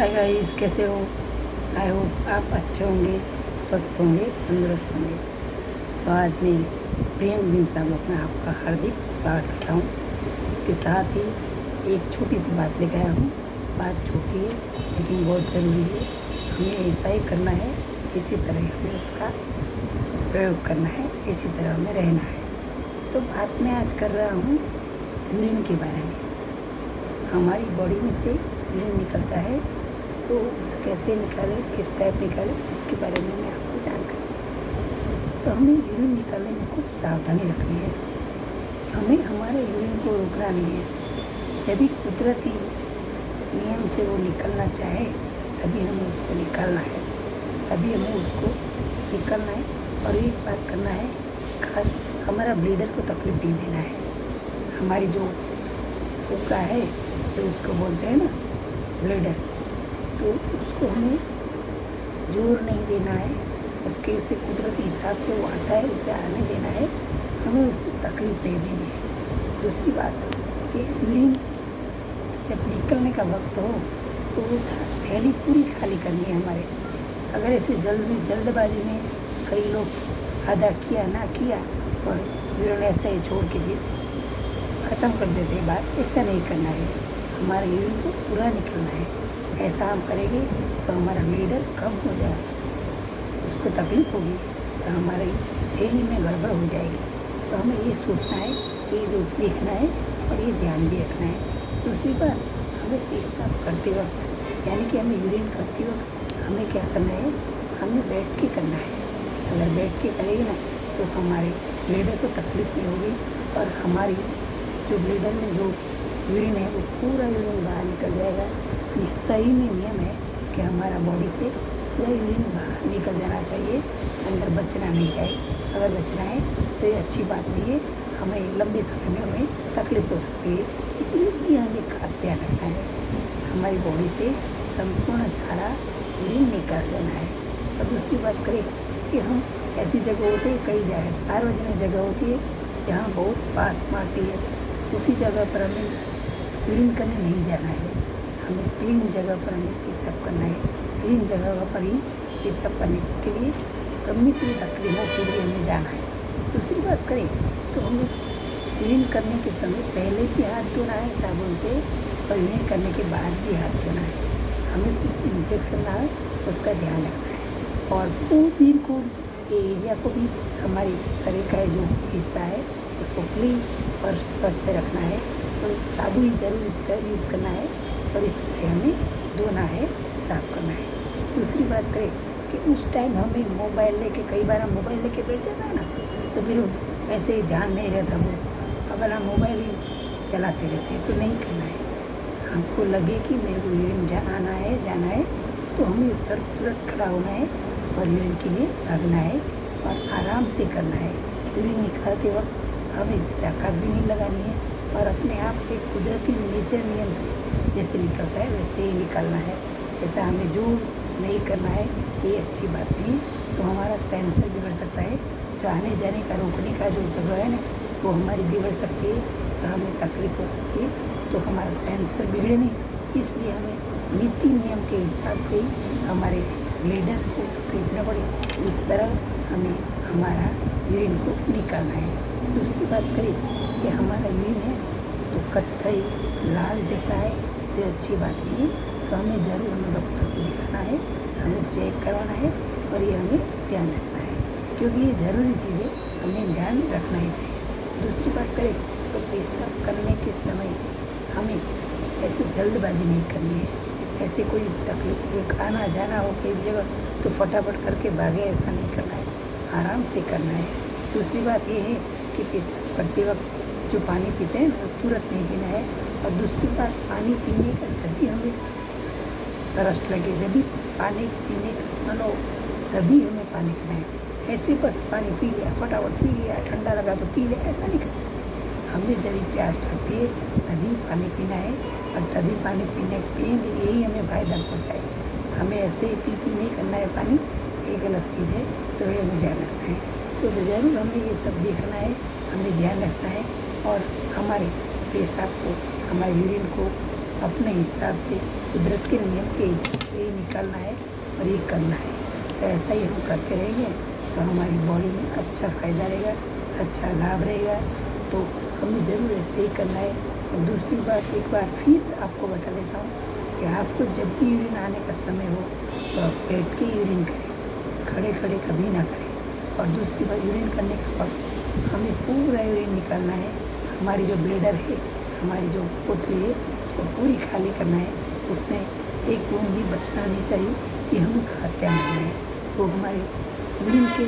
Hi guys, कैसे हो? I hope आप अच्छे होंगे, स्वस्थ होंगे, तंदुरुस्त होंगे। तो आज मैं प्रियंक बिंसा ब्लॉग में आपका हार्दिक स्वागत करता हूँ। उसके साथ ही एक छोटी सी बात लेकर आया हूँ। बात छोटी है लेकिन बहुत ज़रूरी है। हमें ऐसा ही करना है, इसी तरह हमें उसका प्रयोग करना है, इसी तरह हमें रहना है। तो बात मैं आज कर रहा हूँ यूरिन के बारे में। हमारी बॉडी में से यूरिन निकलता है, तो उसे कैसे निकालें, किस टाइप निकालें, इसके बारे में मैं आपको जानकारी दूँ। तो हमें यूरिन निकालने में खूब सावधानी रखनी है। हमें हमारे यूरिन को रोकना नहीं है। जब भी कुदरती नियम से वो निकलना चाहे तभी हमें उसको निकालना है, तभी हमें उसको निकालना है। और एक बात करना है खास, हमारा ब्लीडर को तकलीफ नहीं देना है। हमारी जो फूका है, जो उसको बोलते हैं ना ब्लीडर, तो उसको हमें जोर नहीं देना है। उसके उसे कुदरती हिसाब से वो आता है, उसे आने देना है। हमें उसे तकलीफ नहीं देनी है। दूसरी बात कि यूरिन जब निकलने का वक्त हो तो वो थैली पूरी खाली करनी है हमारे। अगर ऐसे जल्दबाजी में कई लोग आधा किया ना किया और यूरिन ऐसा ही छोड़ के भी ख़त्म कर देते हैं, बात ऐसा नहीं करना है। हमारे यूरिन को पूरा निकलना है। ऐसा हम करेंगे तो हमारा ब्लीडर कम हो जाएगा, उसको तकलीफ होगी और हमारी थैली में गड़बड़ हो जाएगी। तो हमें ये सोचना है, ये देखना है और ये ध्यान भी रखना है। दूसरी बात, हमें पेशाब करते वक्त यानी कि हमें यूरिन करते वक्त हमें क्या करना है, हमें बैठ के करना है। अगर बैठ के करेंगे ना तो हमारे ब्लीडर को तकलीफ नहीं होगी और हमारी जो ब्लीडर में जो यूरिन है वो पूरा यूरिन बाहर निकल जाएगा। सही में नियम है कि हमारा बॉडी से पूरा यूरिन बाहर निकल जाना चाहिए, अंदर बचना नहीं चाहिए। अगर बचना है तो ये अच्छी बात नहीं है, हमें लंबे समय में हमें तकलीफ हो सकती है। इसलिए ये हमें खास ध्यान रखना है, हमारी बॉडी से संपूर्ण सारा यूरिन निकाल देना है। और दूसरी बात करें कि हम ऐसी जगह होती है, कई जगह सार्वजनिक जगह होती है जहाँ बहुत पास मारती है, उसी जगह पर हमें यूरिन करने नहीं जाना है। हमें क्लीन जगह पर हमें पेशाब करना है। क्लीन जगह पर ही पेशाब करने के लिए कमी की तकलीफों के लिए हमें जाना है। दूसरी बात करें तो हमें यूरिन करने के समय पहले भी हाथ धोना है साबुन से और यूरिन करने के बाद भी हाथ धोना है। हमें कुछ इन्फेक्शन ना हो उसका ध्यान रखना है। और पूरी को एरिया को भी, हमारी शरीर का जो हिस्सा है उसको क्लीन और स्वच्छ रखना है और साबुन ज़रूर इसका यूज़ करना है और इस तरह हमें धोना है, साफ करना है। दूसरी बात करें कि उस टाइम हमें मोबाइल लेके, कई बार हम मोबाइल लेके बैठ जाता है ना, तो फिर ऐसे ही ध्यान नहीं रहता, बस अगर हम मोबाइल ही चलाते रहते हैं तो नहीं करना है। हमको लगे कि मेरे को यूरिन जाना है तो हमें तुरंत खड़ा होना है और यूरिन के लिए भागना है और आराम से करना है। यूरिन निकालते वक्त हमें ताकत भी नहीं लगानी है और अपने आप एक कुदरती नेचर नियम से जैसे निकलता है वैसे ही निकालना है। ऐसा हमें जोर नहीं करना है, ये अच्छी बात नहीं। तो हमारा सेंसर बिगड़ सकता है, जो आने जाने का रोकने का जो जगह है ना वो हमारी बिगड़ सकती है और हमें तकलीफ हो सकती है। तो हमारा सेंसर बिगड़े नहीं, इसलिए हमें नीति नियम के हिसाब से ही हमारे ब्लीडर को तकलीफ न पड़े, इस तरह हमें हमारा यूरिन को निकालना है। दूसरी बात करें कि हमारा यूरिन है तो कत्थई लाल जैसा है तो अच्छी बात नहीं है। तो हमें ज़रूर हमें डॉक्टर को दिखाना है, हमें चेक करवाना है और ये हमें ध्यान रखना है, क्योंकि ये ज़रूरी चीज़ें हमें ध्यान रखना ही चाहिए। दूसरी बात करें तो पेशाब करने के समय हमें ऐसे जल्दबाजी नहीं करनी है। ऐसे कोई तकलीफ, एक आना जाना हो कई जगह तो फटाफट करके भागे, ऐसा नहीं करना है, आराम से करना है। दूसरी बात ये है कि पेशाब करते वक्त जो पानी पीते हैं ना तुरंत नहीं पीना है। और दूसरी बात, पानी पीने का जब भी हमें तरस लगे, जब भी पानी पीने का मन हो तभी हमें पानी पीना है। ऐसे बस पानी पी लिया, फटाफट पी लिया, ठंडा लगा तो पी लिया, ऐसा नहीं करना। हमें जब भी प्यास लगती है तभी पानी पीना है और तभी पानी पिएंगे, यही हमें फ़ायदा पहुँचाएगा। हमें ऐसे ही पी नहीं करना है पानी, ये गलत चीज़ है, तो ये हमें ध्यान रखना है। तो ज़रूर हमें ये सब देखना है, हमें ध्यान रखना है और हमारे पेशाब को, हमारे यूरिन को अपने हिसाब से कुदरत के नियम के हिसाब से ही निकालना है और ये करना है। तो ऐसा ही हम करते रहेंगे तो हमारी बॉडी में अच्छा फ़ायदा रहेगा, अच्छा लाभ रहेगा। तो हमें ज़रूर ऐसे ही करना है। और दूसरी बात एक बार फिर आपको बता देता हूँ कि आपको जब भी यूरिन आने का समय हो तो आप बैठ के यूरिन करें, खड़े खड़े कभी ना करें। और दूसरी बात, यूरिन करने के वक्त हमें पूरा यूरिन निकालना है। हमारी जो ब्लेडर है, हमारी जो पोतली है, उसको पूरी खाली करना है। उसमें एक बूंद भी बचना नहीं चाहिए, ये हमें खास ध्यान रखना है। तो हमारे यूरिन के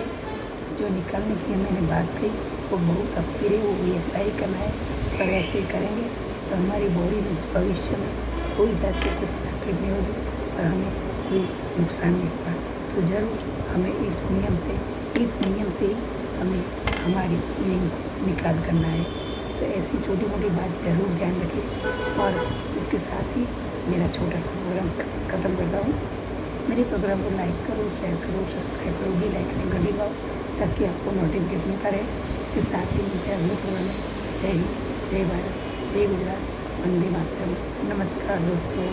जो निकालने की मैंने बात कही वो बहुत अक्सर है, वो भी ऐसा ही करना है। अगर ऐसे ही करेंगे तो हमारी बॉडी में भविष्य में कोई जात की कुछ तकलीफ नहीं होगी और हमें कोई नुकसान नहीं होगा। तो ज़रूर हमें इस नियम से ही हमें हमारी यूरिन निकाल करना है। तो ऐसी छोटी मोटी बात ज़रूर ध्यान रखें। और इसके साथ ही मेरा छोटा सा प्रोग्राम ख़त्म करता हूँ। मेरे प्रोग्राम को लाइक करो, शेयर करो, सब्सक्राइब करो, बेल आइकन घंटी दबाओ ताकि आपको नोटिफिकेशन मिलता रहे। इसके साथ ही मिलते हैं अगले प्रोग्राम में। जय हिंद, जय भारत, जय गुजरात, वंदे मातरम। नमस्कार दोस्तों।